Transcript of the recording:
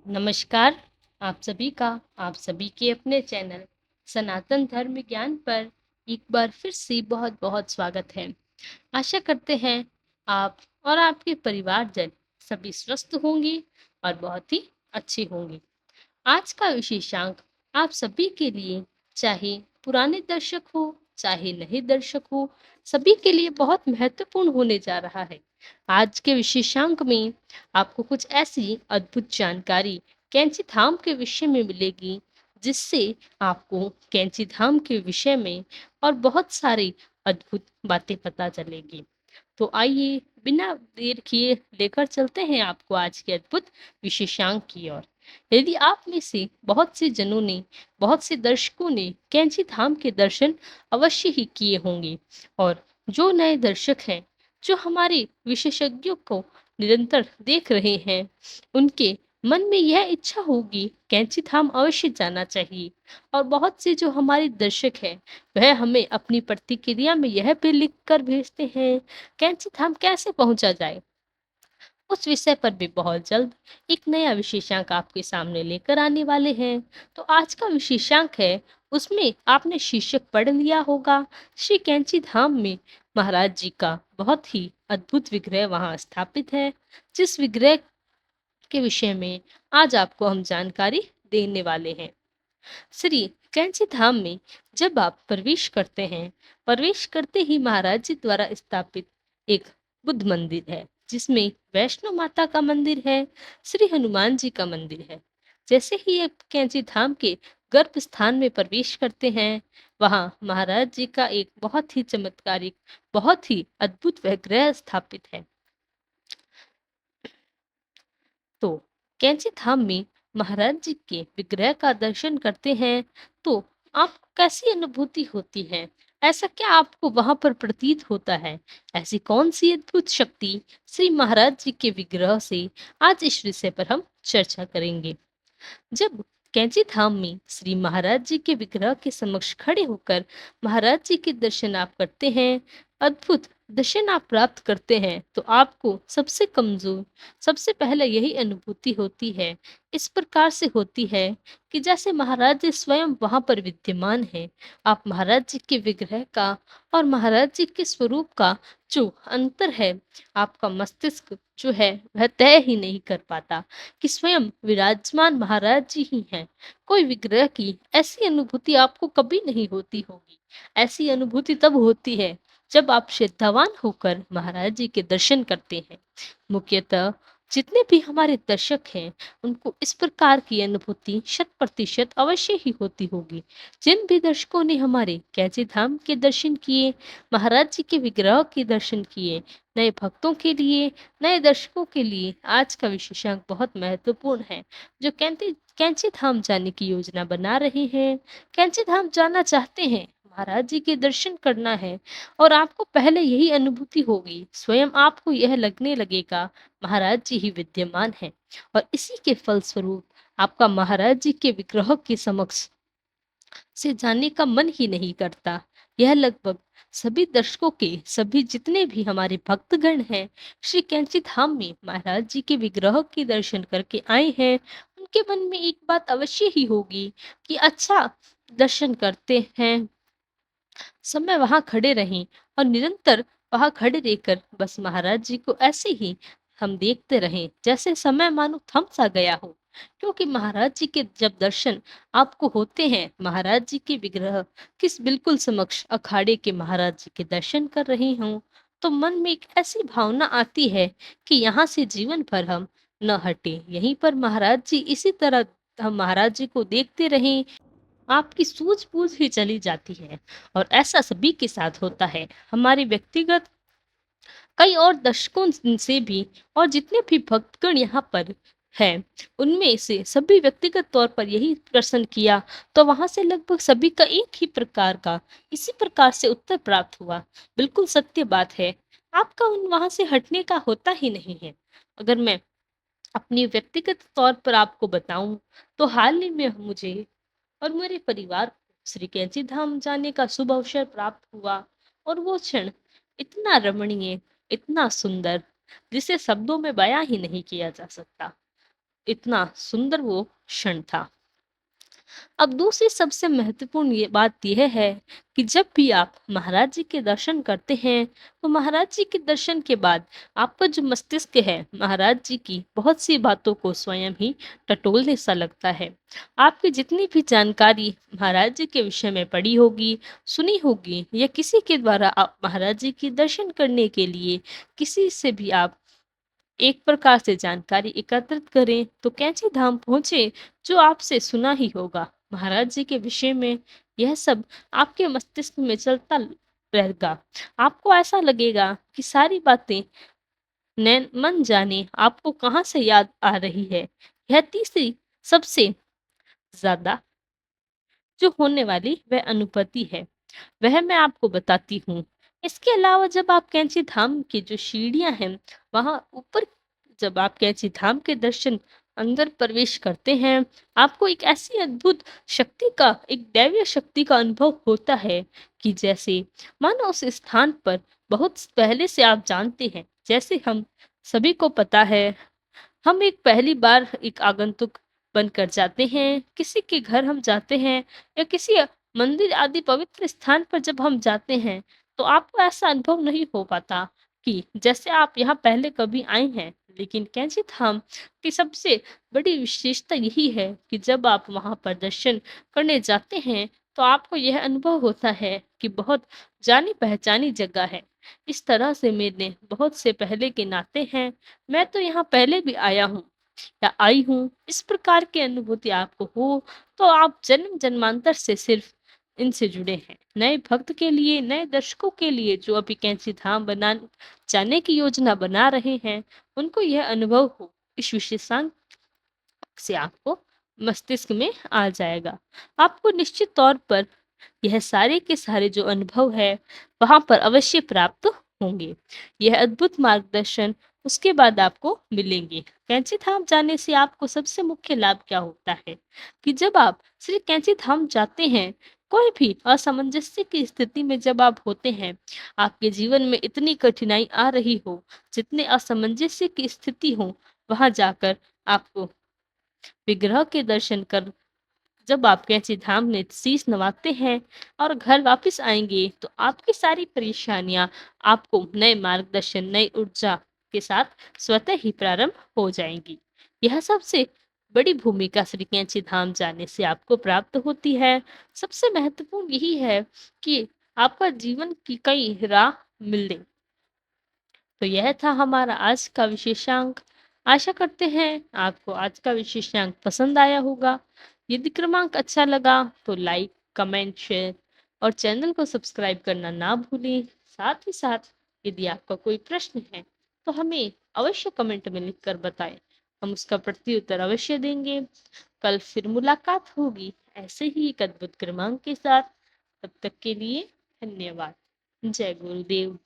नमस्कार। आप सभी का आप सभी के अपने चैनल सनातन धर्म ज्ञान पर एक बार फिर से बहुत बहुत स्वागत है। आशा करते हैं आप और आपके परिवारजन सभी स्वस्थ होंगे और बहुत ही अच्छे होंगे। आज का विशेषांक आप सभी के लिए, चाहे पुराने दर्शक हो चाहे नए दर्शक हो, सभी के लिए बहुत महत्वपूर्ण होने जा रहा है। आज के विशेषांक में आपको कुछ ऐसी अद्भुत जानकारी कैंची धाम के विषय में मिलेगी, जिससे आपको कैंची धाम के विषय में और बहुत सारी अद्भुत बातें पता चलेगी। तो आइए बिना देर किए लेकर चलते हैं आपको आज के अद्भुत विशेषांक की ओर। यदि आप में से बहुत से जनों ने, बहुत से दर्शकों ने कैंची धाम के दर्शन अवश्य ही किए होंगे, और जो नए दर्शक हैं, जो हमारे विशेषज्ञों को निरंतर देख रहे हैं, उनके मन में यह इच्छा होगी कैंची धाम अवश्य जाना चाहिए। और बहुत से जो हमारे दर्शक हैं, वह हमें अपनी प्रतिक्रिया में यह भी लिख कर भेजते हैं कैंची धाम कैसे पहुंचा जाए। उस विषय पर भी बहुत जल्द एक नया विशेषांक आपके सामने लेकर आने वाले हैं। तो आज का विशेषांक है, उसमें आपने शीर्षक पढ़ लिया होगा, श्री कैंची धाम में महाराज जी का बहुत ही अद्भुत विग्रह वहां स्थापित है। जिस विग्रह के विषय में आज आपको हम जानकारी देने वाले हैं। श्री कैंची धाम में जब आप प्रवेश करते हैं, प्रवेश करते ही महाराज जी द्वारा स्थापित एक बुद्ध मंदिर है, जिसमें वैष्णो माता का मंदिर है, श्री हनुमान जी का मंदिर है। जैसे ही आप कैंची धाम के गर्भ स्थान में प्रवेश करते हैं, वहां महाराज जी का एक बहुत ही चमत्कारिक, बहुत ही अद्भुत विग्रह स्थापित है। तो कैंची धाम में महाराज जी के विग्रह का दर्शन करते हैं, तो आपको कैसी अनुभूति होती है? ऐसा क्या आपको वहां पर प्रतीत होता है? ऐसी कौन सी अद्भुत शक्ति श्री महाराज जी के विग्रह से, आज इस विषय पर हम चर्चा करेंगे। जब कैंची धाम में श्री महाराज जी के विग्रह के समक्ष खड़े होकर महाराज जी के दर्शन आप करते हैं, अद्भुत दर्शन आप प्राप्त करते हैं, तो आपको सबसे पहले यही अनुभूति होती है, इस प्रकार से होती है कि जैसे महाराज जी स्वयं वहां पर विद्यमान है। आप महाराज जी के विग्रह का और महाराज जी के स्वरूप का जो अंतर है, आपका मस्तिष्क जो है वह तय ही नहीं कर पाता कि स्वयं विराजमान महाराज जी ही हैं। कोई विग्रह की ऐसी अनुभूति आपको कभी नहीं होती होगी। ऐसी अनुभूति तब होती है जब आप श्रद्धावान होकर महाराज जी के दर्शन करते हैं। मुख्यतः जितने भी हमारे दर्शक हैं, उनको इस प्रकार की अनुभूति 100% अवश्य ही होती होगी। जिन भी दर्शकों ने हमारे कैंची धाम के दर्शन किए, महाराज जी के विग्रह के दर्शन किए, नए भक्तों के लिए, नए दर्शकों के लिए आज का विशेषांक बहुत महत्वपूर्ण है। जो कैंची धाम जाने की योजना बना रहे हैं, कैंची धाम जाना चाहते हैं, महाराज जी के दर्शन करना है, और आपको पहले यही अनुभूति होगी, स्वयं आपको यह लगने लगेगा महाराज जी ही विद्यमान है, और इसी के फलस्वरूप आपका महाराज जी के विग्रह के समक्ष से जाने का मन ही नहीं करता। यह लगभग सभी दर्शकों के, सभी जितने भी हमारे भक्तगण हैं, श्री कैंची धाम में महाराज जी के विग्रह के दर्शन करके आए हैं, उनके मन में एक बात अवश्य ही होगी कि अच्छा, दर्शन करते हैं, समय वहां खड़े रहें और निरंतर वहां खड़े रहकर बस महाराज जी को ऐसे ही हम देखते रहें, जैसे समय मानो थम सा गया हो। क्योंकि महाराज जी के जब दर्शन आपको होते हैं, महाराज जी के विग्रह किस बिल्कुल समक्ष अखाड़े के महाराज जी के दर्शन कर रही हूँ, तो मन में एक ऐसी भावना आती है कि यहाँ से जीवन भर हम न हटे, यहीं पर महाराज जी इसी तरह हम महाराज जी को देखते रहें। आपकी सूझबूझ ही चली जाती है, और ऐसा सभी के साथ होता है। हमारे व्यक्तिगत कई और दशकों से भी, और जितने भी भक्तगण यहाँ पर हैं, उनमें से सभी व्यक्तिगत तौर पर यही प्रश्न किया, तो वहां से लगभग सभी का एक ही प्रकार का, इसी प्रकार से उत्तर प्राप्त हुआ। बिल्कुल सत्य बात है, आपका उन वहां से हटने का होता ही नहीं है। अगर मैं अपनी व्यक्तिगत तौर पर आपको बताऊं, तो हाल ही में मुझे और मेरे परिवार को श्री कैंची धाम जाने का शुभ अवसर प्राप्त हुआ, और वो क्षण इतना रमणीय, इतना सुंदर, जिसे शब्दों में बयां ही नहीं किया जा सकता। इतना सुंदर वो क्षण था। अब दूसरी सबसे महत्वपूर्ण ये बात यह है कि जब भी आप महाराज जी के दर्शन करते हैं, तो महाराज जी के दर्शन के बाद आपका जो मस्तिष्क है, महाराज जी की बहुत सी बातों को स्वयं ही टटोलने सा लगता है। आपकी जितनी भी जानकारी महाराज जी के विषय में पढ़ी होगी, सुनी होगी, या किसी के द्वारा आप महाराज जी के दर्शन करने के लिए किसी से भी आप एक प्रकार से जानकारी एकत्रित करें, तो कैंची धाम पहुंचे, जो आपसे सुना ही होगा महाराज जी के विषय में, यह सब आपके मस्तिष्क में चलता रहेगा। आपको ऐसा लगेगा कि सारी बातें नैन मन जाने आपको कहाँ से याद आ रही है। यह तीसरी सबसे ज्यादा जो होने वाली वह अनुभूति है, वह मैं आपको बताती हूँ। इसके अलावा जब आप कैंची धाम की जो सीढ़ियाँ हैं, वहाँ ऊपर जब आप कैंची धाम के दर्शन अंदर प्रवेश करते हैं, आपको एक ऐसी अद्भुत शक्ति का, एक दैवीय शक्ति का अनुभव होता है कि जैसे मानो उस स्थान पर बहुत पहले से आप जानते हैं। जैसे हम सभी को पता है, हम एक पहली बार एक आगंतुक बनकर जाते हैं, किसी के घर हम जाते हैं या किसी मंदिर आदि पवित्र स्थान पर जब हम जाते हैं, तो आपको ऐसा अनुभव नहीं हो पाता कि जैसे आप यहाँ पहले कभी आए हैं। लेकिन कैंची धाम की सबसे बड़ी विशेषता यही है कि जब आप वहाँ पर दर्शन करने जाते हैं, तो आपको यह अनुभव होता है कि बहुत जानी पहचानी जगह है। इस तरह से मेरे बहुत से पहले के नाते हैं, मैं तो यहाँ पहले भी आया हूँ या आई हूँ। इस प्रकार की अनुभूति आपको हो, तो आप जन्म जन्मांतर से सिर्फ इनसे जुड़े हैं। नए भक्त के लिए, नए दर्शकों के लिए जो अभी कैंची धाम बना जाने की योजना बना रहे हैं, उनको यह अनुभव हो, इस विशेषांक से आपको मस्तिष्क में आ जाएगा। आपको निश्चित तौर पर यह सारे के सारे जो अनुभव है, वहां पर अवश्य प्राप्त होंगे। यह अद्भुत मार्गदर्शन उसके बाद आपको मिलेंगे। कैंची धाम जाने से आपको सबसे मुख्य लाभ क्या होता है कि जब आप श्री कैंची धाम जाते हैं, कोई भी असामंजस्य की स्थिति में जब आप होते हैं, आपके जीवन में इतनी कठिनाई आ रही हो, जितने असामंजस्य की स्थिति हो, वहां जाकर आपको विग्रह के दर्शन कर जब आप कैंची धाम में शीश नवाते हैं और घर वापस आएंगे, तो आपकी सारी परेशानियां आपको नए मार्गदर्शन, नई ऊर्जा के साथ स्वतः ही प्रारंभ हो जाएंगी। यह सबसे बड़ी भूमिका श्री कैंची धाम जाने से आपको प्राप्त होती है। सबसे महत्वपूर्ण यही है कि आपका जीवन की कई राह मिले। तो यह था हमारा आज का विशेषांक। आशा करते हैं आपको आज का विशेषांक पसंद आया होगा। यदि क्रमांक अच्छा लगा तो लाइक, कमेंट, शेयर और चैनल को सब्सक्राइब करना ना भूलें। साथ ही साथ यदि आपका कोई प्रश्न है, तो हमें अवश्य कमेंट में लिखकर बताएं। हम उसका प्रत्युत्तर अवश्य देंगे। कल फिर मुलाकात होगी ऐसे ही एक अद्भुत क्रमांक के साथ। तब तक के लिए धन्यवाद। जय गुरुदेव।